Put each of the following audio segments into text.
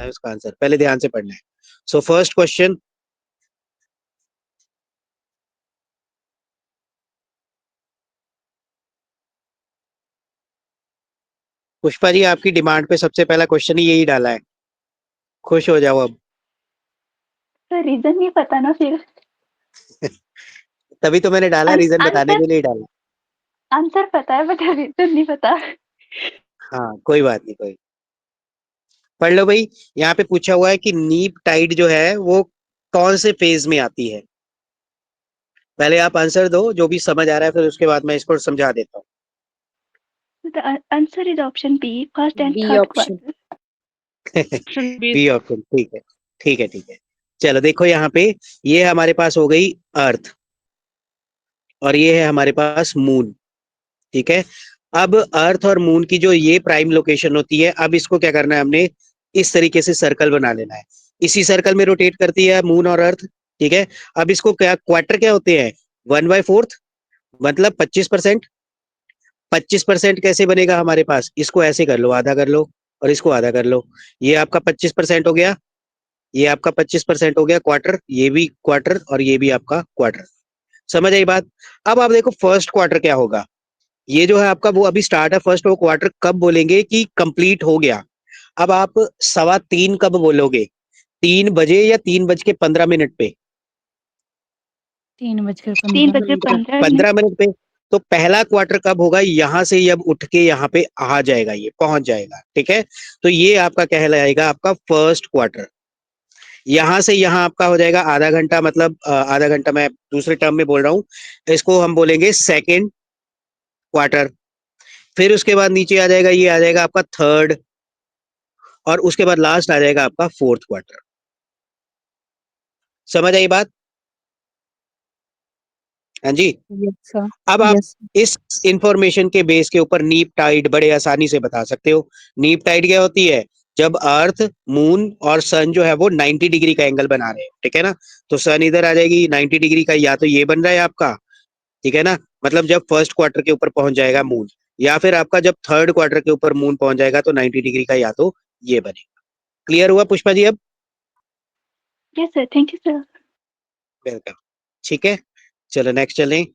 है उसका आंसर, पहले ध्यान से पढ़ना है। So first question, Pushpa ji आपकी डिमांड पे सबसे पहला क्वेश्चन ही यही डाला है, खुश हो जाओ अब। सर रीजन नहीं पता ना फिर। तभी तो मैंने डाला, रीजन बताने आंसर के लिए डाला। आंसर पता है बट रीजन नहीं पता। हाँ कोई बात नहीं, कोई। पढ़ लो भाई। यहाँ पे पूछा हुआ है कि नीप टाइड जो है वो कौन से फेज में आती है। पहले आप आंसर दो, जो भी समझ आ रहा है, फिर उसके बाद मैं इसको समझा देता हूँ। The answer is option B, first and B third option. quarter. B option, ठीक है ठीक है ठीक है। चलो देखो यहाँ पे, ये हमारे पास हो गई अर्थ, और ये है हमारे पास मून। ठीक है। अब अर्थ और मून की जो ये प्राइम लोकेशन होती है, अब इसको क्या करना है हमने, इस तरीके से सर्कल बना लेना है। इसी सर्कल में रोटेट करती है मून और अर्थ। ठीक है। अब इसको क्या, क्वार्टर क्या होते हैं, 1/4, मतलब 25%। 25% कैसे बनेगा हमारे पास, इसको ऐसे कर लो, आधा कर लो, और इसको आधा कर लो। ये आपका 25% हो गया, ये आपका 25% हो गया क्वार्टर, ये भी क्वार्टर, और ये भी आपका क्वार्टर। समझ आई बात। अब आप देखो फर्स्ट क्वार्टर क्या होगा। ये जो है आपका वो अभी स्टार्ट है, फर्स्ट वो क्वार्टर कब बोलेंगे कि कंप्लीट हो गया। अब आप 3:15 कब बोलोगे, 3 बजे या 3:15 पे। 3:15 15 मिनट पे। तो पहला क्वार्टर कब होगा, यहां से ये अब उठ के यहाँ पे आ जाएगा, ये पहुंच जाएगा। ठीक है। तो ये आपका कहलाएगा आपका फर्स्ट क्वार्टर। यहां से यहाँ आपका हो जाएगा आधा घंटा, मतलब आधा घंटा मैं दूसरे टर्म में बोल रहा हूँ, इसको हम बोलेंगे सेकेंड क्वार्टर। फिर उसके बाद नीचे आ जाएगा, ये आ जाएगा आपका थर्ड, और उसके बाद लास्ट आ जाएगा आपका फोर्थ क्वार्टर। समझ आई बात। हाँ जी। Yes sir. अब आप यस। इस इंफॉर्मेशन के बेस के ऊपर नीप टाइड बड़े आसानी से बता सकते हो। नीप टाइड क्या होती है, जब अर्थ, मून और सन जो है वो 90 डिग्री का एंगल बना रहे हैं। ठीक है ना। तो सन इधर आ जाएगी 90 डिग्री का, या तो ये बन रहा है आपका, ठीक है ना, मतलब जब फर्स्ट क्वार्टर के ऊपर पहुंच जाएगा मून, या फिर आपका जब थर्ड क्वार्टर के ऊपर मून पहुंच जाएगा तो 90 डिग्री का या तो ये बनेगा। क्लियर हुआ पुष्पा जी अब। Yes sir, thank you sir. Welcome. ठीक है। चलो नेक्स्ट चलें।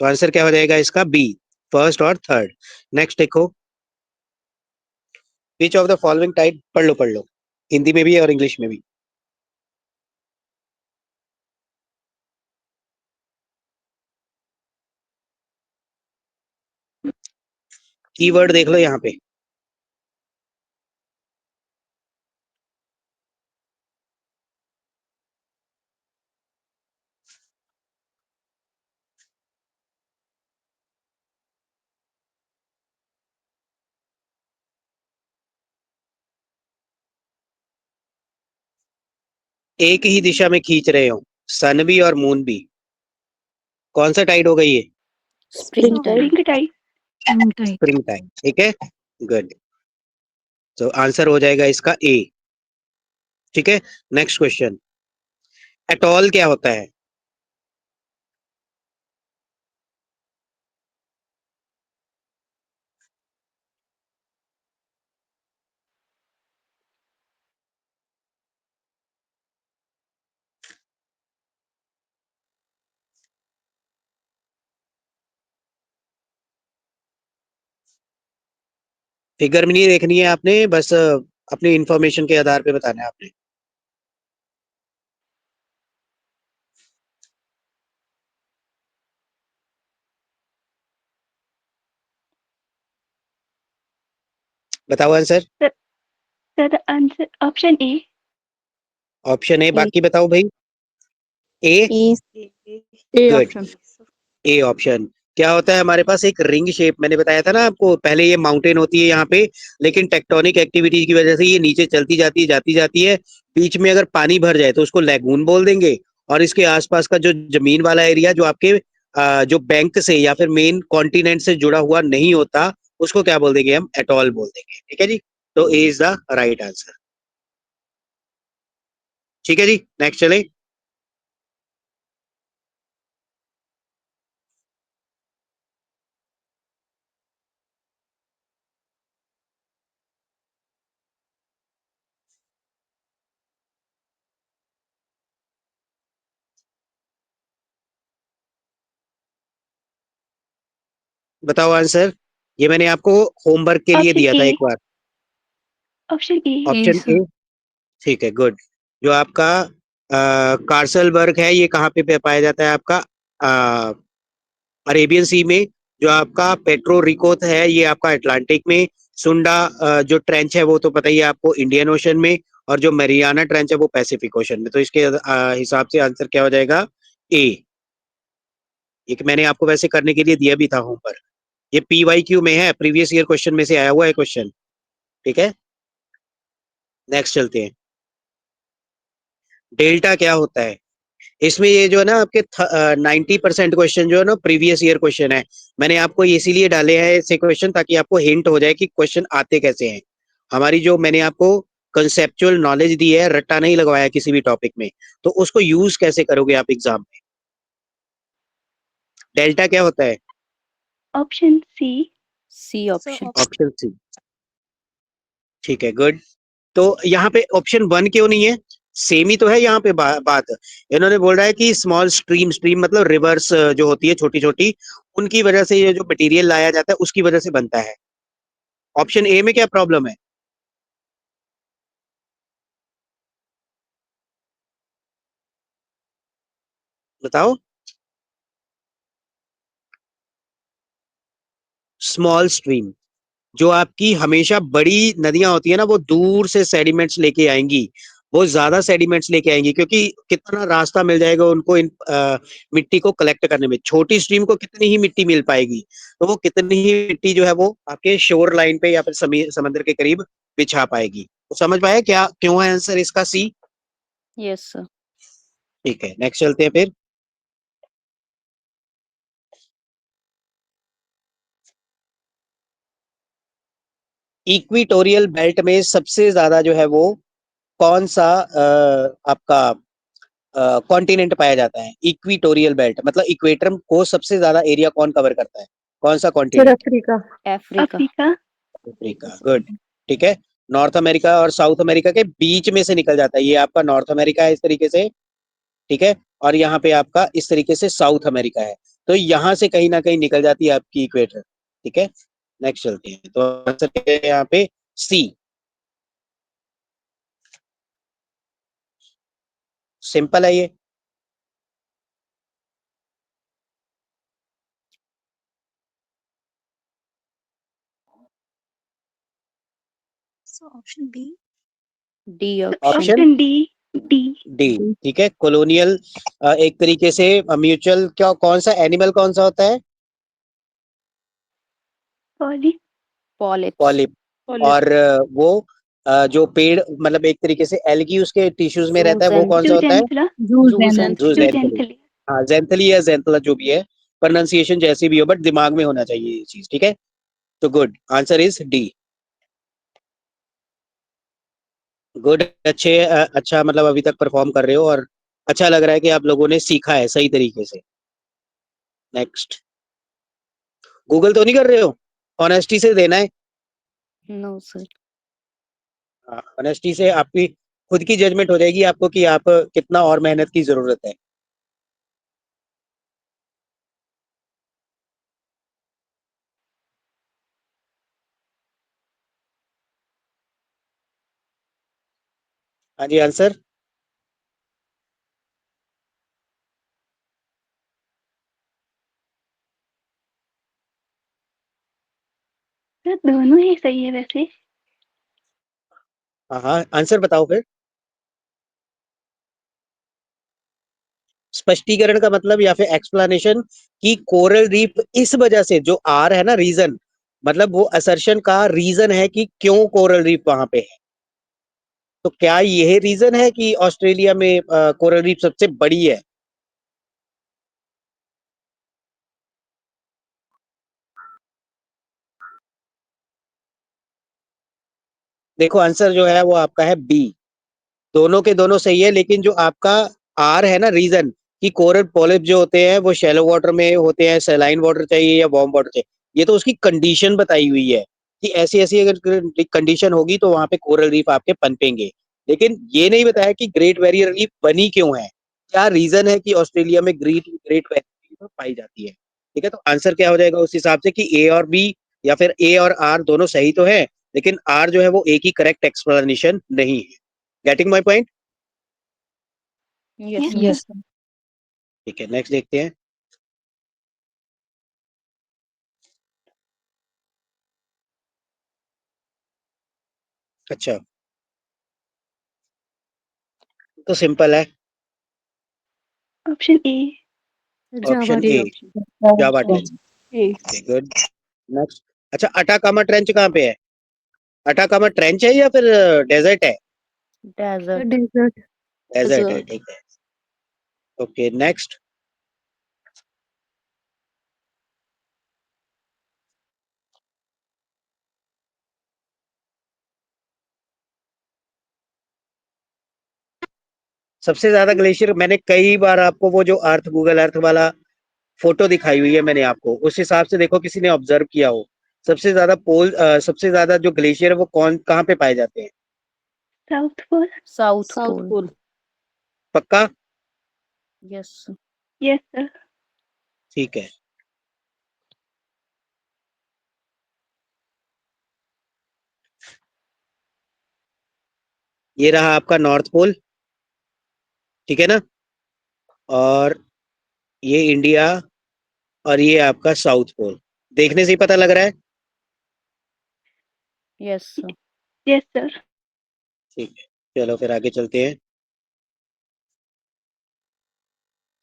तो आंसर क्या हो जाएगा इसका, बी, फर्स्ट और थर्ड। नेक्स्ट देखो, which of the following type, पढ़ लो, हिंदी में भी और इंग्लिश में भी। कीवर्ड देख लो यहाँ पे। एक ही दिशा में खींच रहे हो, सन भी और मून भी। कौन सा टाइड होगा ये, spring tide. Spring tide. Spring tide. ठीक है, गुड। तो आंसर हो जाएगा इसका ए। ठीक है। नेक्स्ट क्वेश्चन, एटॉल क्या होता है। फिगर में नहीं देखनी है आपने, बस अपनी इंफॉर्मेशन के आधार पे बताना है आपने। बताओ answer. Sir, the answer option A. Option A, A. बाकी बताओ भाई। A, A. A good. Option. A option. क्या होता है हमारे पास, एक रिंग शेप, मैंने बताया था ना आपको पहले, ये माउंटेन होती है यहाँ पे, लेकिन टेक्टोनिक एक्टिविटीज की वजह से ये नीचे चलती जाती है, जाती जाती है। बीच में अगर पानी भर जाए तो उसको लैगून बोल देंगे, और इसके आसपास का जो जमीन वाला एरिया जो आपके जो बैंक से या फिर मेन कॉन्टिनेंट से जुड़ा हुआ नहीं होता, उसको क्या बोल देंगे हम, एटॉल बोल देंगे। ठीक है जी। तो A is the right answer. ठीक है जी, नेक्स्ट चले। बताओ आंसर। ये मैंने आपको होमवर्क के लिए ऑप्शन दिया था ए। एक बार। Option A. ऑप्शन ए, ठीक है, गुड। जो आपका कार्सलबर्ग है, ये कहाँ पे पाया जाता है आपका? अरेबियन सी में। जो आपका पेट्रो रिको है, ये आपका अटलांटिक में। सुंडा जो ट्रेंच है वो तो पता ही है आपको, इंडियन ओशन में। और जो मैरियाना ट्रेंच है वो पैसिफिक ओशन में। तो इसके हिसाब से आंसर क्या हो जाएगा? ए। एक मैंने आपको वैसे करने के लिए दिया भी था होमवर्क। ये PYQ में है, प्रीवियस ईयर क्वेश्चन में से आया हुआ है क्वेश्चन। ठीक है, नेक्स्ट चलते हैं। डेल्टा क्या होता है? इसमें ये जो है ना आपके 90% क्वेश्चन जो है ना प्रीवियस ईयर क्वेश्चन है। मैंने आपको इसीलिए डाले हैं ऐसे क्वेश्चन ताकि आपको हिंट हो जाए कि क्वेश्चन आते कैसे हैं। हमारी जो मैंने आपको कंसेप्चुअल नॉलेज दी है, रट्टा नहीं लगवाया किसी भी टॉपिक में, तो उसको यूज कैसे करोगे आप एग्जाम में? डेल्टा क्या होता है? Option C. C option. Option C, ठीक है, गुड। तो यहाँ पे ऑप्शन 1 क्यों नहीं है? सेम ही तो है यहाँ पे बात। इन्होंने बोल रहा है कि स्मॉल स्ट्रीम, स्ट्रीम मतलब रिवर्स जो होती है छोटी छोटी, उनकी वजह से ये जो मटेरियल लाया जाता है उसकी वजह से बनता है। ऑप्शन ए में क्या प्रॉब्लम है? बताओ। स्मॉल स्ट्रीम, जो आपकी हमेशा बड़ी नदियां होती है ना, वो दूर से सेडिमेंट्स लेके आएंगी। वो ज्यादा सेडिमेंट्स लेके आएंगी क्योंकि कितना रास्ता मिल जाएगा उनको इन मिट्टी को कलेक्ट करने में। छोटी स्ट्रीम को कितनी ही मिट्टी मिल पाएगी, तो वो कितनी ही मिट्टी जो है वो आपके शोर लाइन पे या फिर समंदर के करीब बिछा पाएगी। तो समझ पाए क्या क्यों है आंसर इसका सी? Yes sir. ठीक है, नेक्स्ट चलते हैं फिर। इक्विटोरियल बेल्ट में सबसे ज्यादा जो है वो कौन सा आपका कॉन्टिनेंट पाया जाता है? इक्विटोरियल बेल्ट मतलब इक्वेटर को सबसे ज्यादा एरिया कौन कवर करता है? कौन सा sir continent? Africa. Africa. Africa. Africa, good. ठीक है, नॉर्थ अमेरिका और साउथ अमेरिका के बीच में से निकल जाता है। ये आपका नॉर्थ अमेरिका है इस तरीके से, ठीक है, और यहाँ पे आपका इस तरीके से साउथ अमेरिका है। तो यहाँ से कहीं ना कहीं निकल जाती है आपकी इक्वेटर। ठीक है, नेक्स्ट चलते हैं। तो आंसर है यहाँ पे सी। सिंपल है ये। Option B. D option. Option option D. D. D, ठीक है। कॉलोनियल एक तरीके से म्यूचुअल, क्या कौन सा एनिमल कौन सा होता है? पॉली। पॉलिप्स। पॉलिप। और वो जो पेड़ मतलब एक तरीके से एल्गी उसके टिश्यूज में रहता है, वो कौन सा होता है? जूजेंथला। जूजेंथली। जूजेंथली। हाँ, जेंथली या जेंथला जो भी है, प्रोनाउंसिएशन जैसी भी हो, बट दिमाग में होना चाहिए ये चीज। ठीक है, तो good, answer is D. Good, अच्छे अच्छा मतलब अभी तक परफॉर्म कर रहे हो और अच्छा लग रहा है कि आप लोगों ने सीखा है सही तरीके से। नेक्स्ट। गूगल तो नहीं कर रहे हो? ऑनेस्टी से देना है। No sir. ऑनेस्टी से आपकी खुद की जजमेंट हो जाएगी आपको कि आप कितना और मेहनत की जरूरत है। हाँ जी, आंसर। सर दोनों ही सही है वैसे। हाँ हाँ, आंसर बताओ फिर। स्पष्टीकरण का मतलब या फिर एक्सप्लेनेशन, कि कोरल रीफ इस वजह से, जो आर है ना रीजन, मतलब वो असर्शन का रीजन है कि क्यों कोरल रीफ वहां पे है। तो क्या यह रीजन है कि ऑस्ट्रेलिया में कोरल रीफ सबसे बड़ी है? देखो आंसर जो है वो आपका है बी। दोनों के दोनों सही है, लेकिन जो आपका आर है ना रीजन, कि कोरल पॉलिप जो होते हैं वो शैलो वाटर में होते हैं, सैलाइन वाटर चाहिए या वार्म वाटर चाहिए, ये तो उसकी कंडीशन बताई हुई है कि ऐसी ऐसी अगर कंडीशन होगी तो वहां पे कोरल रीफ आपके पनपेंगे। लेकिन ये नहीं बताया कि ग्रेट बैरियर रीफ बनी क्यों है, क्या रीजन है कि ऑस्ट्रेलिया में ग्रेट ग्रेट बैरियर रीफ पाई जाती है। ठीक है, तो आंसर क्या हो जाएगा उस हिसाब से कि ए और बी या फिर ए और आर दोनों सही तो है, लेकिन आर जो है वो ए की करेक्ट एक्सप्लेनेशन नहीं है। Getting my point? Yes, sir. Yes. ठीक है, नेक्स्ट देखते हैं। अच्छा, तो सिंपल है, Option A. Option Java A, option. Java trench. Okay, good. Next. अच्छा, अटाकामा ट्रेंच कहाँ पे है? अटाकामा ट्रेंच है या फिर डेजर्ट है? Desert. डेजर्ट है, ठीक है। Okay, next. सबसे ज्यादा ग्लेशियर, मैंने कई बार आपको वो जो अर्थ, गूगल अर्थ वाला फोटो दिखाई हुई है मैंने आपको, उस हिसाब से देखो किसी ने ऑब्जर्व किया हो। सबसे ज्यादा सबसे ज्यादा जो ग्लेशियर है वो कहाँ पे पाए जाते हैं? South Pole. South Pole. पक्का? Yes, sir. Yes, sir. ठीक है। ये रहा आपका नॉर्थ पोल, ठीक है ना, और ये इंडिया, और ये आपका साउथ पोल। देखने से ही पता लग रहा है। Yes, sir. Yes, sir. ठीक है, चलो फिर आगे चलते हैं।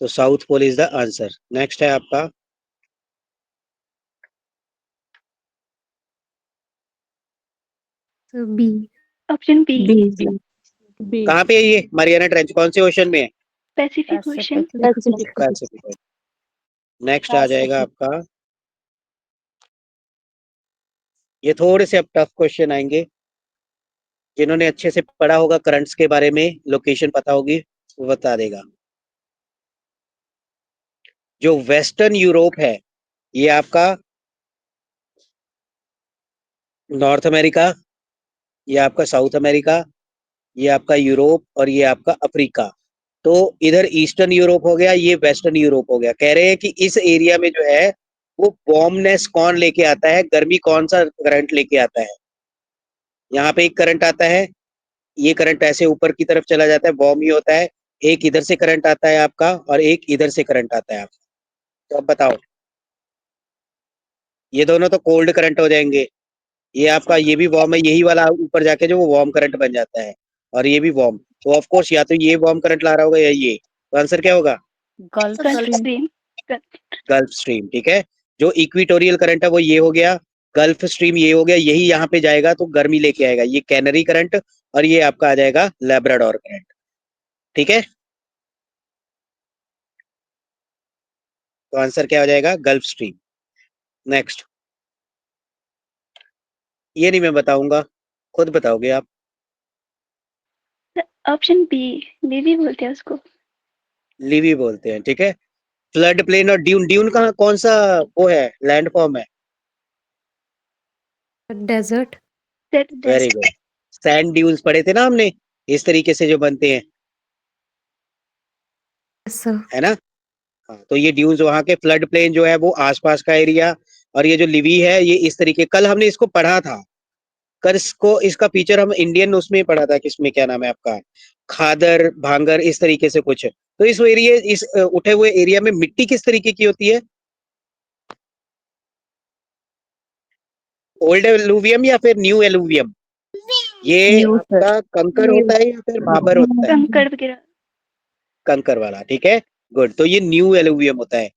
तो south pole is the answer. Next है आपका, B. Option B. कहाँ पे है ये मरियाना ट्रेंच, कौन से ओशन में है? Pacific Ocean. पैसिफिक। नेक्स्ट आ जाएगा आपका, ये थोड़े से अब टफ क्वेश्चन आएंगे, जिन्होंने अच्छे से पढ़ा होगा करंट्स के बारे में, लोकेशन पता होगी, वो बता देगा। जो वेस्टर्न यूरोप है, ये आपका नॉर्थ अमेरिका, ये आपका साउथ अमेरिका, ये आपका यूरोप, और ये आपका अफ्रीका। तो इधर ईस्टर्न यूरोप हो गया, ये वेस्टर्न यूरोप हो गया। कह रहे हैं कि इस एरिया में जो है वो वार्मनेस कौन लेके आता है, गर्मी कौन सा करंट लेके आता है। यहाँ पे एक करंट आता है, ये करंट ऐसे ऊपर की तरफ चला जाता है, वार्म ही होता है। एक इधर से करंट आता है आपका, और एक इधर से करंट आता है आपका। तो अब बताओ, ये दोनों तो कोल्ड करंट हो जाएंगे। ये आपका ये भी वार्म है, यही वाला ऊपर जाके जो वो वार्म करंट बन जाता है, और ये भी वार्म। तो ऑफ कोर्स या तो ये वार्म करंट ला रहा होगा या ये। तो आंसर क्या होगा? Gulf Gulf Stream. Stream. Gulf stream, ठीक है। जो इक्विटोरियल करंट है वो ये हो गया, गल्फ स्ट्रीम ये हो गया, यही यहाँ पे जाएगा तो गर्मी लेके आएगा, ये कैनरी करंट, और ये आपका आ जाएगा लेब्राडोर करंट, ठीक है। तो आंसर क्या हो जाएगा? Gulf stream. नेक्स्ट। ये नहीं मैं बताऊंगा, खुद बताओगे आप। Option B. Navy बोलते हैं उसको. लिवी बोलते हैं, ठीक है। फ्लड प्लेन और ड्यून, ड्यून कहाँ, कौन सा वो है, लैंड फॉर्म है? Desert. Very good. Sand dunes पढ़े थे ना हमने, इस तरीके से जो बनते हैं, Yes, sir. है ना। हाँ, तो ये ड्यून्स वहाँ के, फ्लड प्लेन जो है वो आसपास का एरिया, और ये जो लिवी है ये इस तरीके, कल हमने इसको पढ़ा था। कल इसको, इसका फीचर हम इंडियन उसमें पढ़ा था, किसमें, क्या नाम है आपका, खादर भांगर, इस तरीके से कुछ। तो इस एरिया, इस उठे हुए एरिया में मिट्टी किस तरीके की होती है? ओल्ड एलुवियम या फिर न्यू एलुवियम? ये New, sir. आपका कंकर होता है या फिर भाबर होता है? कंकड़ वगैरह. कंकर वाला, ठीक है। गुड, तो ये न्यू एलुवियम होता है।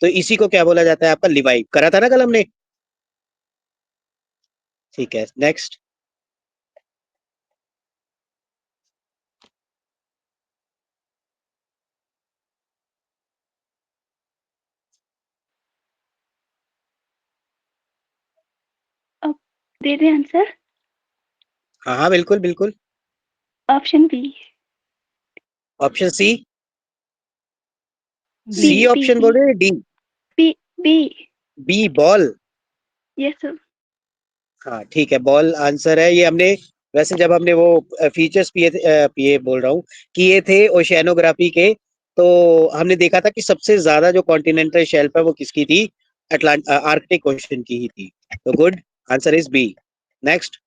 तो इसी को क्या बोला जाता है आपका? लिवाई। करा था ना कल हमने, ठीक है। नेक्स्ट। अब दे दें आंसर. हाँ हाँ, बिल्कुल बिल्कुल। Option B. Option C. B. C option बोल रहे हैं, डी? B. B. बी बॉल। Yes, sir. हाँ ठीक है, बॉल आंसर है। ये हमने वैसे जब हमने वो फीचर्स पिए बोल रहा हूँ, किए थे ओशियानोग्राफी के, तो हमने देखा था कि सबसे ज्यादा जो कॉन्टिनेंटल शेल्फ है वो किसकी थी? आर्कटिक क्वेश्चन की ही थी। तो good, answer is B. Next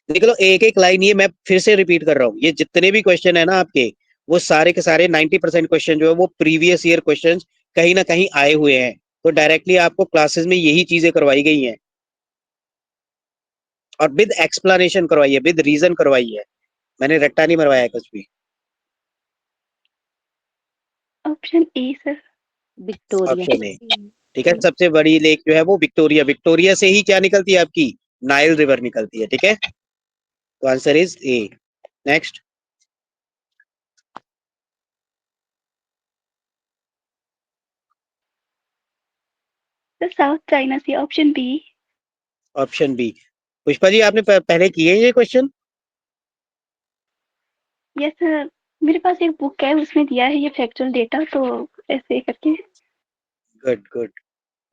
देख लो, एक एक लाइन ये मैं फिर से रिपीट कर रहा हूँ, ये जितने भी क्वेश्चन है ना आपके, वो सारे के सारे 90% क्वेश्चन जो है वो प्रीवियस ईयर क्वेश्चन कहीं ना कहीं आए हुए हैं। तो डायरेक्टली आपको क्लासेस में यही चीजें करवाई गई हैं और विद एक्सप्लेनेशन करवाई है, विद रीजन करवाई है। मैंने रट्टा नहीं मरवाया है कुछ भी। Option A sir. Victoria. Option A, ठीक है। सबसे बड़ी लेक जो है वो विक्टोरिया, विक्टोरिया से ही क्या निकलती है आपकी, नाइल रिवर निकलती है, ठीक है। तो answer is A. Next sir South China Sea, option B. Option B. Pushpa ji आपने पहले किए ये क्वेश्चन? यस सर, मेरे पास एक बुक है उसमें दिया है ये फैक्चुअल डेटा, तो ऐसे करके। गुड गुड,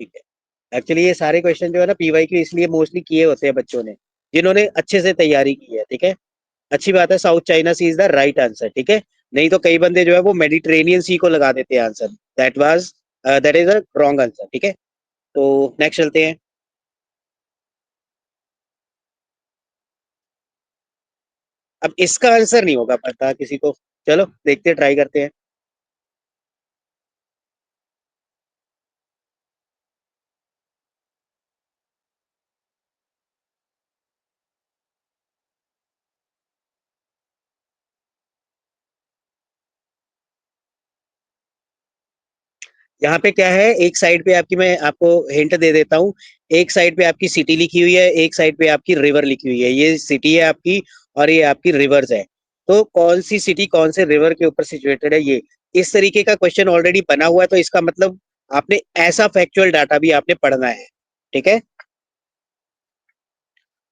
ठीक है। एक्चुअली ये सारे क्वेश्चन जो है ना पीवाई क्यू इसलिए मोस्टली किए होते हैं बच्चों ने जिन्होंने अच्छे से तैयारी की है, ठीक है। अच्छी बात है, South China Sea is the right answer, ठीक है। नहीं तो कई बंदे जो है वो मेडिटेरेनियन सी को लगा देते हैं answer. That is a wrong answer, ठीक है। तो नेक्स्ट चलते हैं। अब इसका आंसर नहीं होगा पता किसी को, चलो देखते हैं, ट्राई करते हैं। यहाँ पे क्या है, एक साइड पे आपकी, मैं आपको हिंट दे देता हूँ। एक साइड पे आपकी सिटी लिखी हुई है, एक साइड पे आपकी रिवर लिखी हुई है। ये सिटी है आपकी और ये आपकी रिवर्स है। तो कौन सी सिटी कौन से रिवर के ऊपर सिचुएटेड है, ये इस तरीके का क्वेश्चन ऑलरेडी बना हुआ है। तो इसका मतलब आपने ऐसा फैक्चुअल डाटा भी आपने पढ़ना है, ठीक है।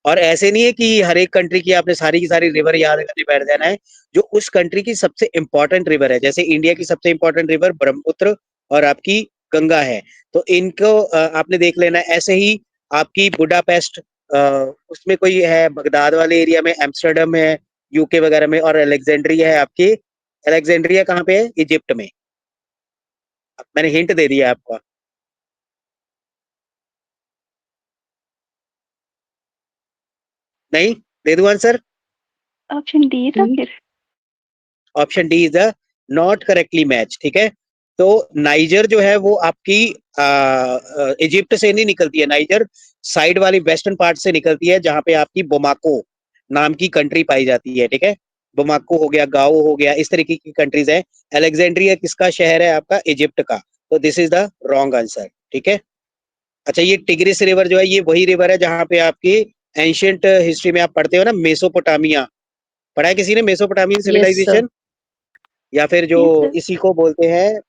और ऐसे नहीं है कि हर एक कंट्री की आपने सारी की सारी रिवर याद करके बैठ जाना है। जो उस कंट्री की सबसे इंपॉर्टेंट रिवर है, जैसे इंडिया की सबसे इंपॉर्टेंट रिवर ब्रह्मपुत्र और आपकी गंगा है, तो इनको आपने देख लेना है। ऐसे ही आपकी बुडापेस्ट, उसमें कोई है बगदाद वाले एरिया में, एम्स्टर्डम है यूके वगैरह में, और अलेक्जेंड्रिया है आपकी। अलेक्जेंड्रिया कहाँ पे है, इजिप्ट में। मैंने हिंट दे दिया आपको। नहीं, दे दूं आंसर? ऑप्शन डी था फिर। Option D is the not correctly match, ठीक है। तो नाइजर जो है वो आपकी इजिप्ट से नहीं निकलती है। नाइजर साइड वाली वेस्टर्न पार्ट से निकलती है, जहां पे आपकी बोमाको नाम की कंट्री पाई जाती है, ठीक है। बोमाको हो गया, गाओ हो गया, इस तरीके की कंट्रीज है। अलेक्जेंड्रिया किसका शहर है आपका, इजिप्ट का। तो this is the wrong answer, ठीक है। अच्छा, ये टिग्रिस रिवर जो है ये वही रिवर है जहां पे आपकी एंशियंट हिस्ट्री में आप पढ़ते हो ना, मेसोपोटामिया। पढ़ा है किसी ने मेसोपोटामियन यस सर। सिविलाइजेशन? या फिर जो यस सर। इसी को बोलते हैं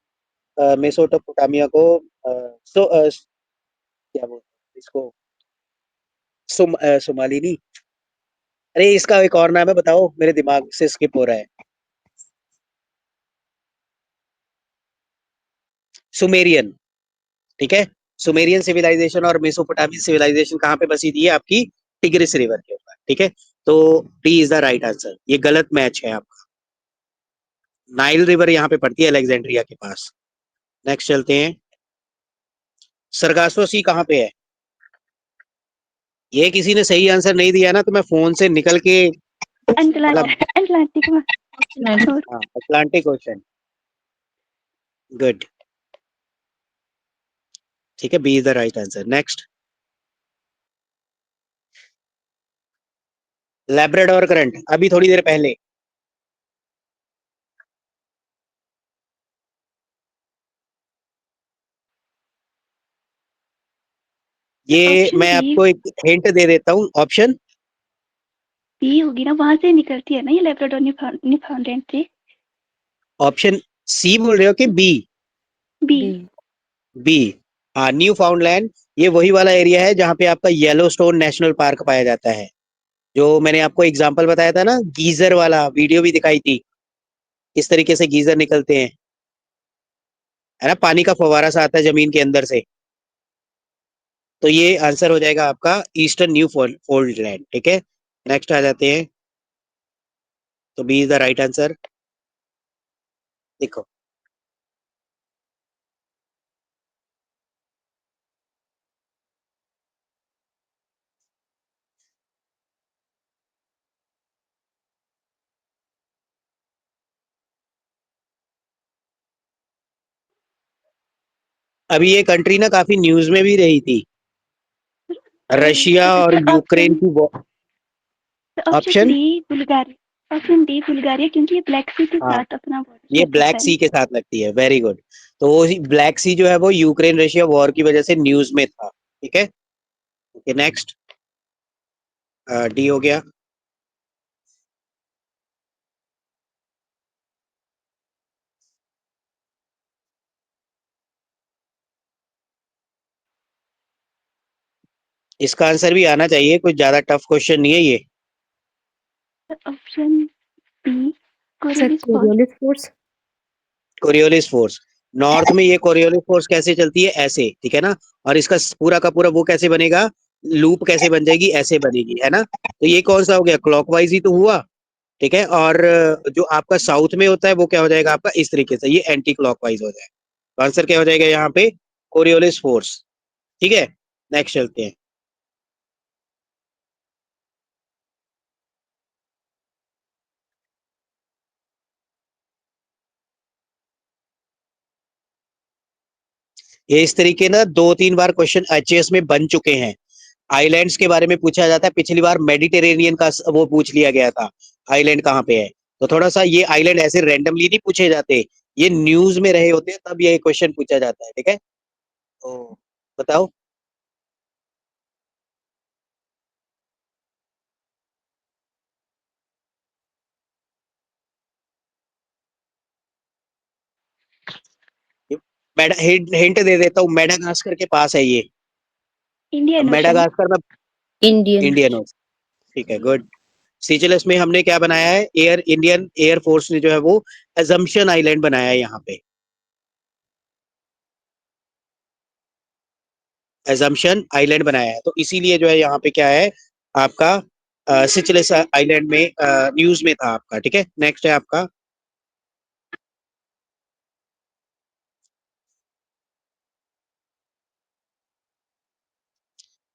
मेसोपोटामिया को, क्या बोलते हैं इसको, सोमाली नहीं। अरे इसका एक और नाम है, बताओ, मेरे दिमाग से स्किप हो रहा है। सुमेरियन, ठीक है। सुमेरियन सिविलाइजेशन और मेसोपोटामियन सिविलाइजेशन कहाँ पे बसी थी, आपकी टिग्रिस रिवर के ऊपर, ठीक है। तो D is the right answer, ये गलत मैच है आपका। नाइल रिवर यहाँ पे पड़ती है अलेक्जेंड्रिया के पास। नेक्स्ट चलते हैं। सरगासो सी कहाँ पे है? ये किसी ने सही आंसर नहीं दिया ना तो मैं फोन से निकल के, मतलब, अटलांटिक में। और हाँ, अटलांटिक ओशन। गुड, ठीक है, B is the right answer. Next, Labrador current, अभी थोड़ी देर पहले। ये ऑप्शन मैं बी। आपको एक हिंट दे देता हूँ, ऑप्शन बी होगी ना, वहां से निकलती है ना ये लेब्राडोर न्यूफाउंडलैंड से। ऑप्शन सी बोल रहे हो कि बी? बी। बी। बी, हाँ, न्यू फाउंडलैंड। ये वही वाला एरिया है जहाँ पे आपका येलोस्टोन नेशनल पार्क पाया जाता है। जो मैंने आपको एग्जांपल बताया था ना, गीजर वाला वीडियो भी दिखाई थी, किस तरीके से गीजर निकलते हैं, है ना, पानी का फव्वारा सा आता है जमीन के अंदर से। तो ये आंसर हो जाएगा आपका ईस्टर्न न्यू फोल्डलैंड, ठीक है। नेक्स्ट आ जाते हैं। तो B is the right answer. देखो, अभी ये कंट्री ना काफी न्यूज में भी रही थी, रशिया और यूक्रेन की option option. D Bulgaria. Option D Bulgaria, क्योंकि ये ब्लैक सी के हाँ, साथ अपना बॉर्डर ये शेयर करता ब्लैक है सी ना। के साथ लगती है, वेरी गुड। तो वो ब्लैक सी जो है वो यूक्रेन रशिया वॉर की वजह से न्यूज में था, ठीक है। ओके नेक्स्ट, डी हो गया। इसका आंसर भी आना चाहिए, कुछ ज्यादा टफ क्वेश्चन नहीं है ये। Option B sir Coriolis fall. Coriolis force. Coriolis force, north में ये कोरियोलिस फोर्स कैसे चलती है, ऐसे, ठीक है ना। और इसका पूरा का पूरा वो कैसे बनेगा, लूप कैसे बन जाएगी, ऐसे बनेगी, है ना। तो ये कौन सा हो गया, क्लॉकवाइज ही तो हुआ, ठीक है। और जो आपका साउथ में होता है वो क्या हो जाएगा आपका, इस तरीके से, ये एंटी क्लॉकवाइज हो जाएगा। तो आंसर क्या हो जाएगा यहाँ पे, कोरियोलिस फोर्स, ठीक है। नेक्स्ट चलते हैं। ये इस तरीके ना 2-3 बार क्वेश्चन एचएएस में बन चुके हैं। आइलैंड्स के बारे में पूछा जाता है, पिछली बार मेडिटेरेनियन का वो पूछ लिया गया था, आइलैंड कहाँ पे है। तो थोड़ा सा ये आइलैंड ऐसे रैंडमली नहीं पूछे जाते, ये न्यूज में रहे होते हैं तब ये क्वेश्चन पूछा जाता है, ठीक है। तो बताओ। हिंट दे देता हूँ, मेडागास्कर के पास है ये। Indian ocean. मेडागास्कर में इंडियन। इंडियन ओशन, ठीक है, गुड। सीचेलस में हमने क्या बनाया है, इंडियन एयर फोर्स ने जो है वो अजम्पशन आइलैंड बनाया है यहाँ पे, एजम्पशन आइलैंड बनाया है। तो इसीलिए जो है यहाँ पे क्या है आपका, सिचलिस आइलैंड में न्यूज में था आपका, ठीक है। नेक्स्ट है आपका,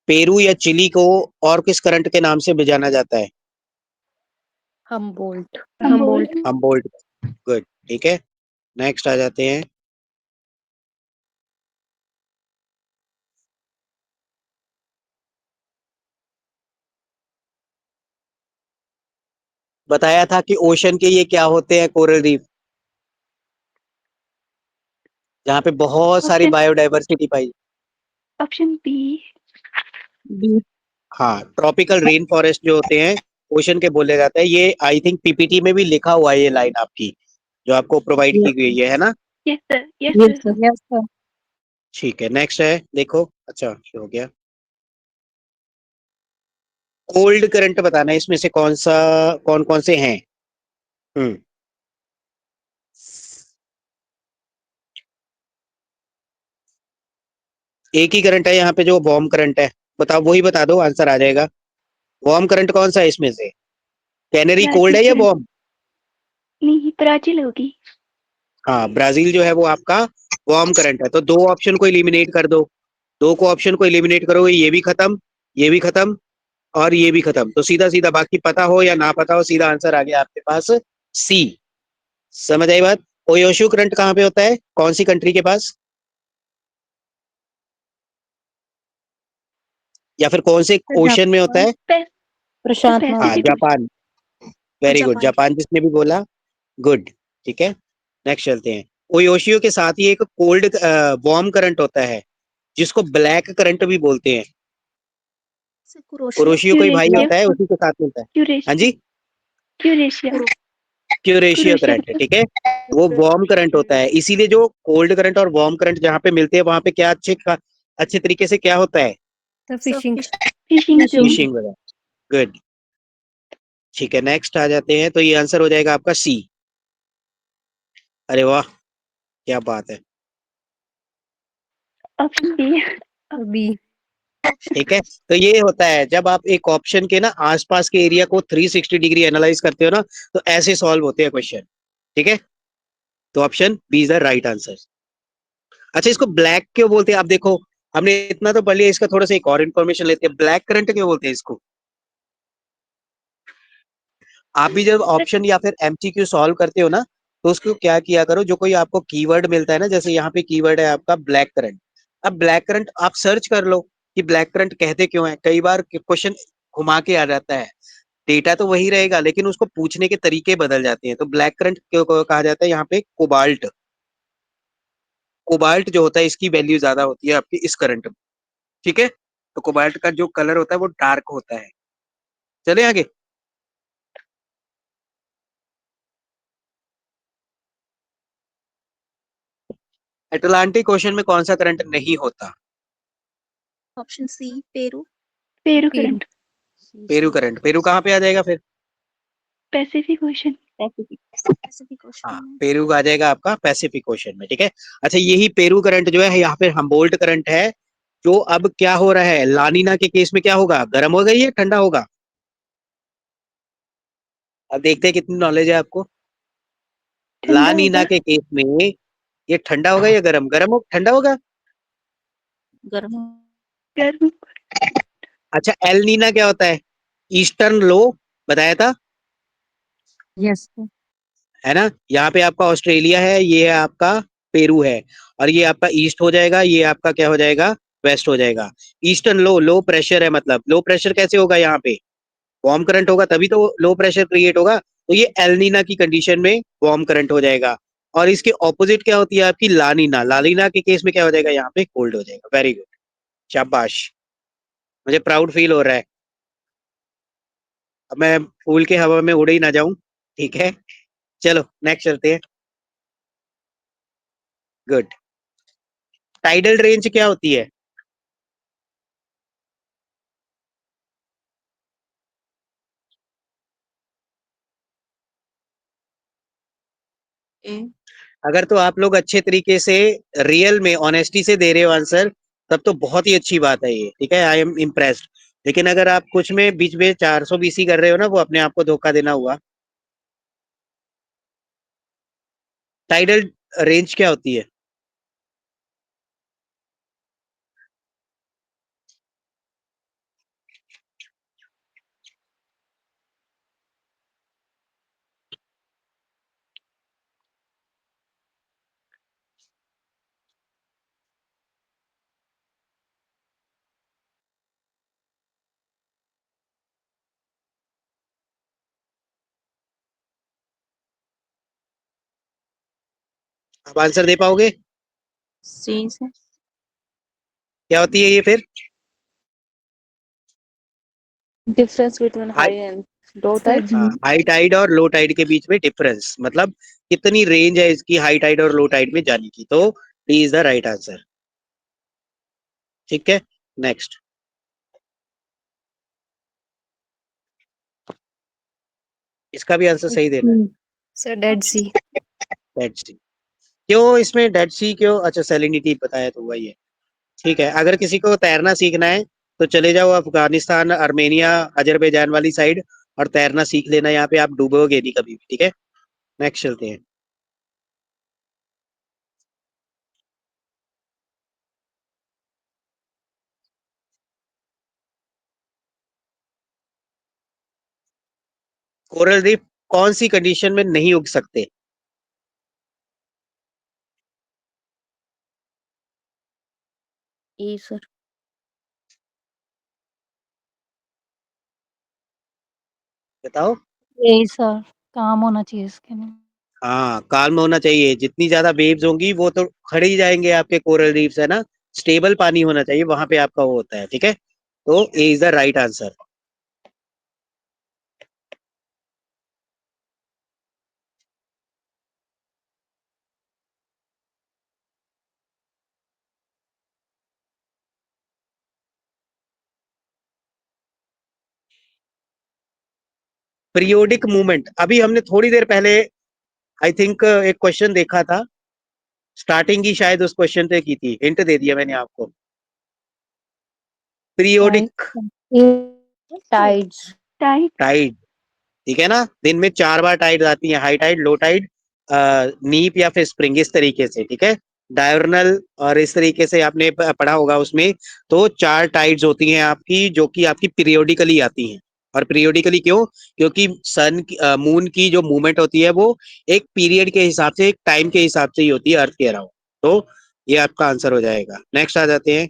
पेरू या चिली को और किस करंट के नाम से जाना जाता है, हमबोल्ट। हमबोल्ट। हमबोल्ट, गुड, ठीक है। नेक्स्ट आ जाते हैं। बताया था कि ओशन के ये क्या होते हैं, कोरल रीफ, जहाँ पे बहुत सारी ऑप्शन बायोडाइवर्सिटी पाई। Option B. बी। हाँ, ट्रॉपिकल रेन फॉरेस्ट जो होते हैं ओशन के बोले जाते हैं। ये आई थिंक पीपीटी में भी लिखा हुआ है ये लाइन आपकी, जो आपको प्रोवाइड की गई है ना। Yes sir, yes yes sir. Sir. Yes sir. ठीक है, नेक्स्ट है, देखो, अच्छा ये हो गया। कोल्ड करंट बताना है, इसमें से कौन कौन से हैं। हम्म एक ही करंट है यहाँ पे जो वार्म करंट है, बताओ, वही बता दो, आंसर आ जाएगा। वार्म करंट कौन सा है इसमें से, कैनरी कोल्ड ब्राजील है या करंट। वार्म। नहीं, ब्राजील होगी। हाँ, ब्राजील जो है वो आपका वार्म करंट है। तो दो ऑप्शन को एलिमिनेट कर दो, दो को ऑप्शन को एलिमिनेट करोगे, ये भी खत्म, ये भी खत्म, और ये भी खत्म। तो सीधा सीधा, बाकी पता हो या ना पता हो, सीधा आंसर आ गया आपके पास, सी। समझ आई बात। ओयोशु करंट कहाँ पे होता है, कौन सी कंट्री के पास, या फिर कौन से ओशन में होता जापान। है। प्रशांत हाँ, महासागर। Pacific Japan, very good, Japan. Japan जिसने भी बोला, गुड, ठीक है। नेक्स्ट चलते हैं। ओयोशियो के साथ ही एक कोल्ड वार्म करंट होता है, जिसको ब्लैक करंट भी बोलते हैं। कुरोशियो कोई भाई क्यूरेशिया। होता है, उसी के साथ मिलता है। हाँ क्यूरेशिया। जी, क्यूरेशिया। क्यूरेशियो क्यूरेशिया करंट है, करंट। ठीक है। वो वार्म करंट होता है, इसीलिए जो कोल्ड करंट और वार्म करंट जहाँ पे मिलते हैं वहां पे क्या अच्छे तरीके से क्या होता है, sir fishing. Fishing zone. Fishing. Fishing वगैरह, गुड, ठीक है। नेक्स्ट आ जाते हैं, तो ये आंसर हो जाएगा आपका सी। अरे वाह, क्या बात है, ऑप्शन बी। बी। ठीक है। तो ये होता है जब आप एक ऑप्शन के ना आसपास के एरिया को 360 डिग्री एनालाइज करते हो ना, तो ऐसे सॉल्व होते हैं क्वेश्चन, ठीक है। तो option B is the right answer. अच्छा, इसको ब्लैक क्यों बोलते हैं, आप देखो, हमने इतना तो पढ़ लिया, इसका थोड़ा सा एक और इन्फॉर्मेशन लेते हैं, ब्लैक करंट क्यों बोलते हैं इसको। आप भी जब ऑप्शन या फिर एमसीक्यू सॉल्व करते हो ना, तो उसको क्या किया करो, जो कोई आपको कीवर्ड मिलता है ना, जैसे यहाँ पे कीवर्ड है आपका ब्लैक करंट। अब ब्लैक करंट आप सर्च कर लो कि ब्लैक करंट कहते क्यों है। कई बार क्वेश्चन घुमा के आ जाता है, डेटा तो वही रहेगा लेकिन उसको पूछने के तरीके बदल जाते हैं। तो ब्लैक करंट क्यों कहा जाता है यहाँ पे, कोबाल्ट। कोबाल्ट जो होता है इसकी वैल्यू ज्यादा होती है आपकी इस करंट में, ठीक है। तो कोबाल्ट का जो कलर होता है वो डार्क होता है। चले आगे। अटलांटिक ओशन में कौन सा करंट नहीं होता? Option C Peru. Peru Peru current. Peru current. Peru कहाँ पे आ जाएगा फिर? Pacific Ocean. पैसिफिक हाँ, ओशन में। पेरू आ जाएगा आपका पैसिफिक ओशन में, ठीक है। अच्छा, यही पेरू करंट जो है यहाँ पे हम्बोल्ट करंट है, जो अब क्या हो रहा है लानीना के केस में, क्या होगा, गर्म होगा या ठंडा होगा? अब देखते हैं कितनी नॉलेज है आपको। ठंडा लानीना होगा। के केस में ये ठंडा होगा या गर्म, गर्म हो ठंडा होगा? गर्म। गर्म। अच्छा, एल नीना क्या होता है? ईस्टर्न लो, बताया था, यस है ना। यहाँ पे आपका ऑस्ट्रेलिया है, ये है आपका पेरू है, और ये आपका ईस्ट हो जाएगा, ये आपका क्या हो जाएगा, वेस्ट हो जाएगा। ईस्टर्न लो, लो प्रेशर है, मतलब लो प्रेशर कैसे होगा यहाँ पे, वार्म करंट होगा तभी तो लो प्रेशर क्रिएट होगा। तो ये एलनीना की कंडीशन में वार्म करंट हो जाएगा। और इसके ऑपोजिट क्या होती है आपकी, लानीना। लानीना के केस में क्या हो जाएगा, यहाँ पे कोल्ड हो जाएगा। वेरी गुड, शाबाश, मुझे प्राउड फील हो रहा है। अब मैं फूल के हवा में उड़ ही ना जाऊं, ठीक है। चलो नेक्स्ट चलते हैं। गुड। टाइडल रेंज क्या होती है? ए। अगर तो आप लोग अच्छे तरीके से रियल में ऑनेस्टी से दे रहे हो आंसर, तब तो बहुत ही अच्छी बात है ये, ठीक है, आई एम इम्प्रेस्ड। लेकिन अगर आप कुछ में बीच में 420 कर रहे हो ना, वो अपने आप को धोखा देना हुआ। टाइडल रेंज क्या होती है? आप आंसर दे पाओगे? सी से। क्या होती है ये फिर? Difference between high, high and low sir tide. हाँ, हाई टाइड और लो टाइड के बीच में डिफरेंस, मतलब कितनी रेंज है इसकी हाई टाइड और लो टाइड में जाने की। तो D is the right answer, ठीक है। नेक्स्ट। इसका भी आंसर सही देना है। सर डेड सी डेड सी। क्यों इसमें डेड सी क्यों? अच्छा, सैलिनिटी बताया तो वही है, ठीक है। अगर किसी को तैरना सीखना है तो चले जाओ अफगानिस्तान, अर्मेनिया, अजरबैजान वाली साइड और तैरना सीख लेना, यहाँ पे आप डूबोगे नहीं कभी भी, ठीक है। नेक्स्ट चलते हैं। कोरल रीफ कौन सी कंडीशन में नहीं उग सकते? ई सर। बताओ। ए सर काम होना चाहिए इसके लिए हाँ, काल्म होना चाहिए। जितनी ज्यादा वेव्स होंगी वो तो खड़े ही जाएंगे आपके कोरल रीफ्स, है ना। स्टेबल पानी होना चाहिए वहां पे आपका, वो होता है, ठीक है। तो A is the right answer. Periodic movement, अभी हमने थोड़ी देर पहले आई थिंक एक क्वेश्चन देखा था, स्टार्टिंग ही शायद उस क्वेश्चन पे की थी, हिंट दे दिया मैंने आपको। Periodic tides Tide. टाइड, ठीक है ना। दिन में 4 बार टाइड आती है, हाई टाइड, लो टाइड, नीप या फिर स्प्रिंग, इस तरीके से, ठीक है। डायurnal, और इस तरीके से आपने पढ़ा होगा उसमें। तो 4 टाइड्स होती हैं आपकी, जो कि आपकी पीरियोडिकली आती हैं। और पीरियोडिकली क्यों? क्योंकि मून की जो मूवमेंट होती है वो एक पीरियड के हिसाब से, एक टाइम के हिसाब से ही होती है अर्थ के अराउंड। तो ये आपका आंसर हो जाएगा। नेक्स्ट आ जाते हैं,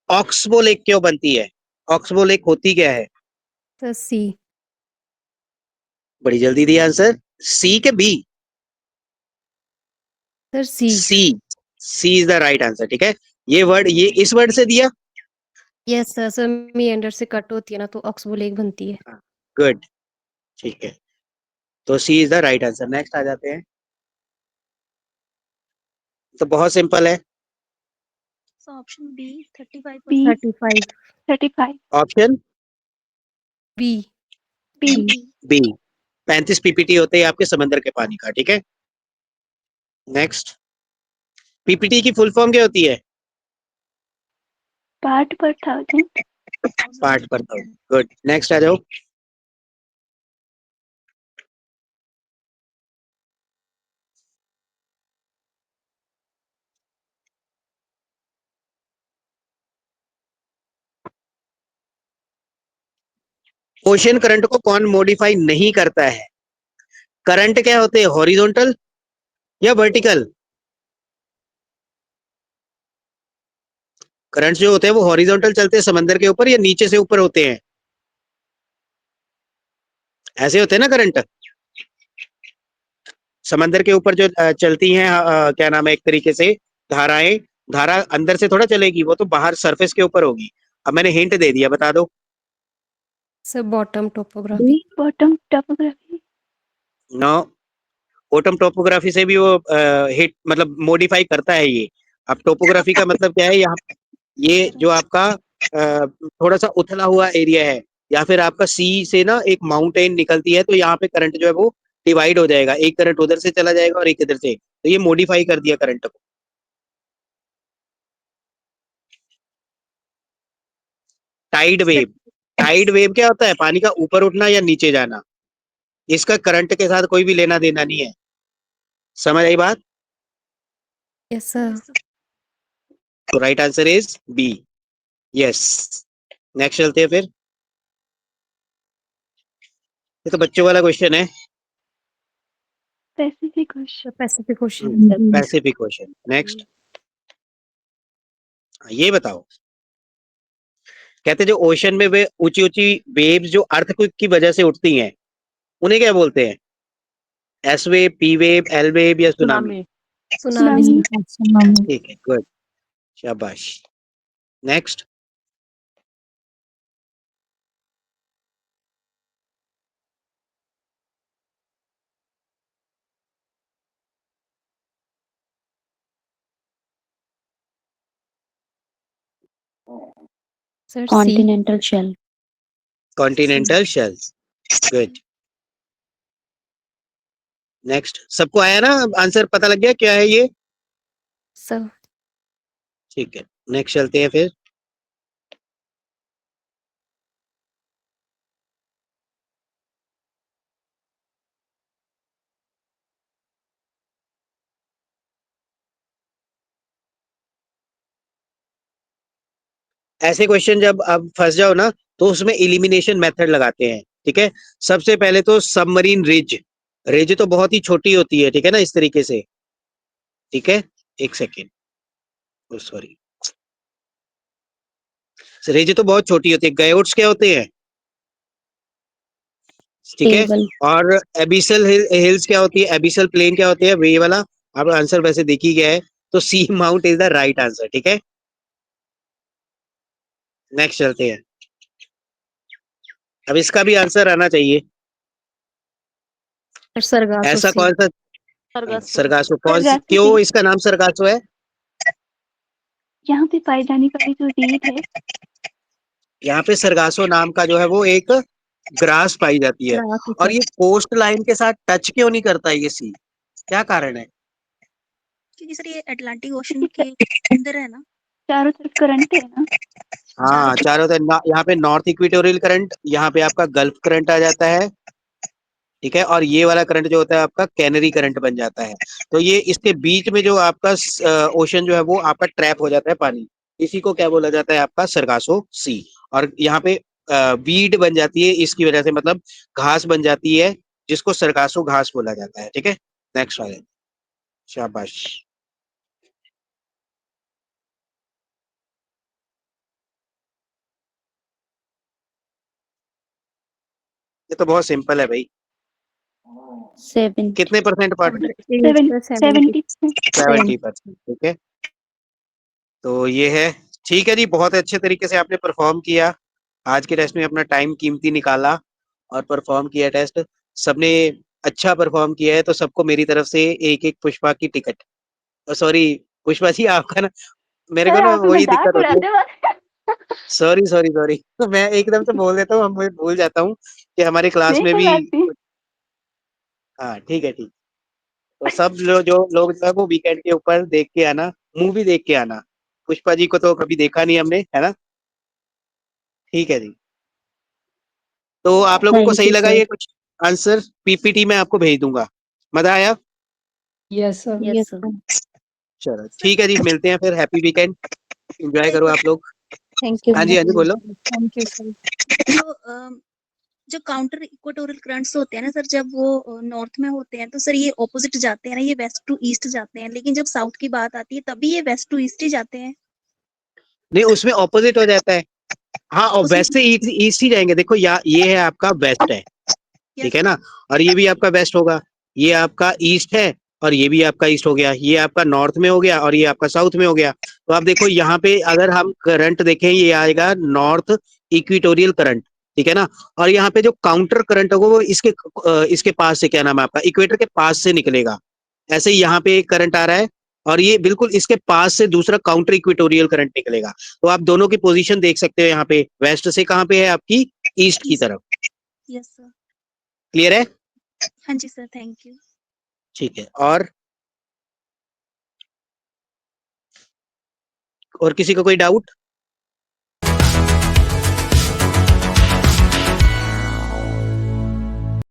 ऑक्सबो लेक क्यों बनती है? ऑक्सबो लेक होती क्या है? Sir C. बड़ी जल्दी दिया आंसर। सी के B? Sir C. C. C is the right answer. ठीक है, ये वर्ड, ये इस वर्ड से दिया। यस सर, सर मीएंडर से कट होती है ना तो ऑक्सबो लेक बनती है। गुड, ठीक है, तो C is the right answer. Next आ जाते हैं, तो बहुत सिंपल है। Option B 35%। B 35। 35 option B. B B. 35 PPT होते हैं आपके समंदर के पानी का। ठीक है, नेक्स्ट, पीपीटी की फुल फॉर्म क्या होती है? पार्ट पर 1000। पार्ट पर था। गुड, नेक्स्ट आ जाओ। ओशन करंट को कौन मॉडिफाई नहीं करता है? करंट क्या होते हैं, हॉरिजॉन्टल या वर्टिकल? करंट जो होते हैं वो हॉरिजॉन्टल चलते हैं समंदर के ऊपर, या नीचे से ऊपर होते हैं? ऐसे होते हैं ना करंट, समंदर के ऊपर जो चलती हैं, क्या नाम है, एक तरीके से धाराएं। धारा अंदर से थोड़ा चलेगी, वो तो बाहर सरफेस के ऊपर होगी। अब मैंने हिंट दे दिया, बता दो। Sir bottom topography. Bottom topography. No, bottom topography से भी वो हिट मतलब मॉडिफाई करता है ये। अब टोपोग्राफी का मतलब क्या है यहाँ? ये जो आपका थोड़ा सा उथला हुआ एरिया है, या फिर आपका सी से ना एक माउंटेन निकलती है, तो यहाँ पे करंट जो है वो डिवाइड हो जाएगा, एक करंट उधर से चला जाएगा और एक इधर से, तो ये मॉडिफाई कर दिया करंट को। Tide wave. टाइड वेव क्या होता है? पानी का ऊपर उठना या नीचे जाना। इसका करंट के साथ कोई भी लेना देना नहीं है। समझ आई बात? Yes sir. तो right answer is B, yes. Next चलते हैं फिर, ये तो बच्चों वाला क्वेश्चन है। Pacific Ocean. Pacific Ocean. Pacific question. Next, ये बताओ, कहते हैं जो ओशन में वे ऊंची ऊंची वेव्स जो अर्थक्वेक की वजह से उठती हैं, उन्हें क्या बोलते हैं? S wave, P wave, L wave या सुनामी? सुनामी। सुनामी। ठीक है, गुड, शाबाश। Next, sir C. Continental shelf. Continental shelves. Good, next. सबको आया ना आंसर? पता लग गया क्या है ये? सर ठीक है, नेक्स्ट चलते हैं फिर। ऐसे क्वेश्चन जब आप फंस जाओ ना, तो उसमें एलिमिनेशन मेथड लगाते हैं। ठीक है, सबसे पहले तो सबमरीन रिज। रिज तो बहुत ही छोटी होती है, ठीक है ना, इस तरीके से। ठीक है, एक सेकेंड, सॉरी, रिज तो बहुत छोटी होती है। गयोट्स क्या होते हैं? ठीक है, टेबल। और एबिसल हिल्स क्या होती है? एबिसल प्लेन क्या होती है? वे वाला। अब आंसर वैसे दिख ही गया है, तो C mount is the right answer. ठीक है, नेक्स्ट चलते हैं। अब इसका भी आंसर आना चाहिए। सरगासो ऐसा सी। कौन सा? सरगासो कौन सी, सरगासो क्यों सी। इसका नाम सरगासो है? यहाँ पे पाई जाने वाली जो रीड है, यहाँ पे सरगासो नाम का जो है वो एक ग्रास पाई जाती है। और ये कोस्ट लाइन के साथ टच क्यों नहीं करता ये सी? क्या कारण है? क्योंकि सर ये अटलांटिक ओशन के अंदर है ना। चारों तरफ करंट है ना। हाँ, चारों तरफ यहाँ पे नॉर्थ इक्वेटोरियल करंट, यहाँ पे आपका गल्फ करंट आ जाता है। ठीक है, और ये वाला करंट जो होता है आपका कैनरी करंट बन जाता है। तो ये इसके बीच में जो आपका ओशन जो है वो आपका ट्रैप हो जाता है पानी। इसी को क्या बोला जाता है आपका सरगासो सी। और यहाँ पे वीड बन जाती है इसकी वजह से, मतलब घास बन जाती है जिसको सरगासो घास बोला जाता है। ठीक है, नेक्स्ट वाले, शाबाश। ये तो बहुत सिंपल है भाई। 7 कितने परसेंट पढ़ रहे? 70 70%। ठीक है, तो ये है। ठीक है जी, बहुत अच्छे तरीके से आपने परफॉर्म किया आज के टेस्ट में, अपना टाइम कीमती निकाला और परफॉर्म किया टेस्ट। सबने अच्छा परफॉर्म किया है, तो सबको मेरी तरफ से एक एक पुष्पा की टिकट। सॉरी पुष्पा जी, आपका ना, मेरे को सर ना आप वही मजाक दिक्कत होती है। उड़ाते हो। सॉरी सॉरी सॉरी तो मैं एकदम से बोल देता हूँ, मैं भूल जाता हूँ कि हमारे क्लास नहीं में कोई भी। बात नहीं। हाँ ठीक है, ठीक। तो सब जो लोग जो है वो वीकेंड के ऊपर देख के आना, मूवी देख के आना। पुष्पा जी को तो कभी देखा नहीं हमने, है ना? ठीक है जी। तो आप लोगों को थैंक सही यू लगा सर। ये कुछ आंसर? पीपीटी में आपको भेज दूंगा। मजा आया? Yes sir. Yes sir. Sir. चलो ठीक है जी, मिलते हैं फिर। हैप्पी वीकेंड, एंजॉय करो आप लोग। थैंक यू हाँ जी, हाँ जी, बोलो। Thank you sir. जो जो काउंटर इक्वेटोरियल करंट्स होते हैं ना सर, जब वो नॉर्थ में होते हैं तो सर ये ऑपोजिट जाते हैं ना, ये वेस्ट टू ईस्ट जाते हैं, लेकिन जब साउथ की बात आती है तभी ये वेस्ट टू ईस्ट ही जाते हैं। नहीं, उसमें ऑपोजिट हो जाता है। हाँ, और उसमें वेस्ट से ईस्ट ही जाएंगे। देखो ये है आपका वेस्ट है, ठीक यस है सर। ना? और ये भी आपका वेस्ट होगा। ये आपका ईस्ट है और ये भी आपका ईस्ट हो गया। ये आपका नॉर्थ में हो गया और ये आपका साउथ में हो गया। तो आप देखो यहाँ पे अगर हम करंट देखें, ये आएगा नॉर्थ इक्वेटोरियल करंट, ठीक है ना? और यहाँ पे जो काउंटर करंट होगा वो इसके पास से, क्या नाम है आपका, इक्वेटर के पास से निकलेगा। ऐसे ही यहाँ पे एक करंट आ रहा है और ये बिल्कुल इसके पास से दूसरा काउंटर इक्वेटोरियल करंट निकलेगा। तो आप दोनों की पोजीशन देख सकते हो यहाँ पे, वेस्ट से कहाँ पे है आपकी, ईस्ट की तरफ। Yes sir. क्लियर है? हाँ जी सर, थैंक यू। ठीक है। और किसी को कोई डाउट?